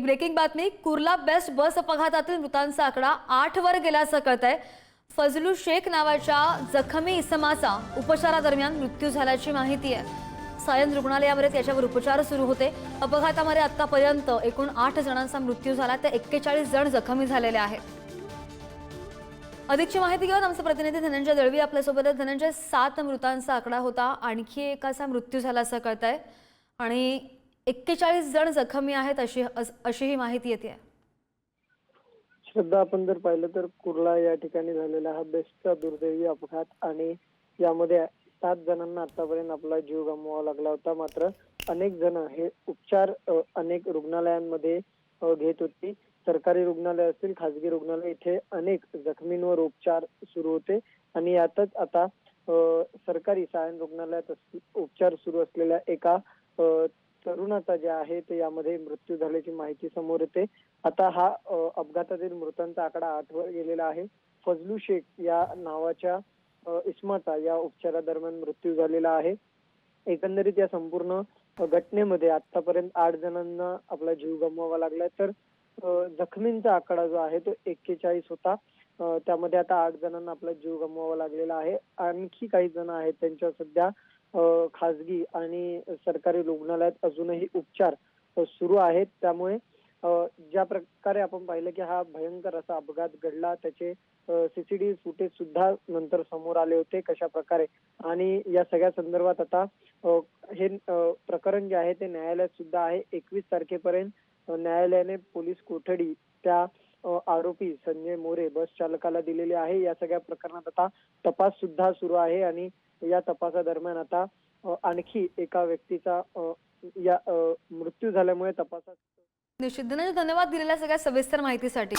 Breaking बातमी, Kurla best बस अपघातातील मृतांचा आकडा 8 वर गेल्याचं कळतंय। फजलू शेख नावाच्या जखमी इसमाचा उपचारादरम्यान मृत्यू झाल्याची माहिती आहे। सायन रुग्णालयामध्ये त्याच्यावर उपचार सुरू होते। अपघातामध्ये आतापर्यंत एकूण 8 जणांचा मृत्यू झाला, तर 41 जण जखमी झालेले आहेत। अधिकची माहिती घेऊन आमचे प्रतिनिधी धनंजय दळवी आपल्यासोबत आहेत। धनंजय, 7 मृतांचा आकडा होता, आणखी एकाचा मृत्यू झाल्याचं कळतंय आणि 41 जण जखमी आहेत अशी ही माहिती येते। श्रद्धा, आपण जर पाहिलं तर कुर्ला या ठिकाणी झालेला हा बेस्टचा दुर्दैवी अपघात आणि यामध्ये 7 जणांना आतापर्यंत आपला जीव गमवावा लागला होता। मात्र अनेक जण हे उपचार अनेक रुग्णालयांमध्ये घेत होती। सरकारी रुग्णालय असतील, खासगी रुग्णालय, इथे अनेक जखमींवर उपचार सुरू होते आणि यातच आता सरकारी सायन रुग्णालयात उपचार सुरू असलेल्या एका तरुणाचा जे आहे ते यामध्ये मृत्यू झाल्याची माहिती समोर येते। आता हा अपघातातील मृतांचा आकडा 8 वर गेलेला आहे। फजलू शेख या नावाच्या इसमाचा या उपचारादरम्यान मृत्यू झालेला आहे। एकंदरीत या संपूर्ण घटनेमध्ये आतापर्यंत 8 जणांना आपला जीव गमवावा लागलाय, तर जखमींचा आकडा जो आहे तो 41 होता। त्यामध्ये आता 8 जणांना आपला जीव गमवावा लागलेला आहे। आणखी काही जण आहेत त्यांच्या सध्या खासगी आणि सरकारी रुग्णालयात अजूनही उपचार सुरू आहेत। त्यामुळे ज्या प्रकारे आपण पाहिलं की हा भयंकर असा अपघात घडला, त्याचे सीसीटीव्ही फुटेज सुद्धा नंतर समोर आले होते कशा प्रकारे, आणि या सगळ्या संदर्भात आता हे प्रकरण जे आहे ते न्यायालयात सुद्धा आहे। 21 तारखेपर्यंत न्यायालयाने पोलीस कोठडी त्या आरोपी संजय मोरे बस चालकाला दिलेली आहे। या सगळ्या प्रकरणात आता तपास सुद्धा सुरू आहे आणि या तपासादरम्यान आता आणखी एका व्यक्तीचा या मृत्यू झाल्यामुळे तपासात निश्चित। धन्यवाद दिलेल्या सगळ्या सविस्तर माहितीसाठी।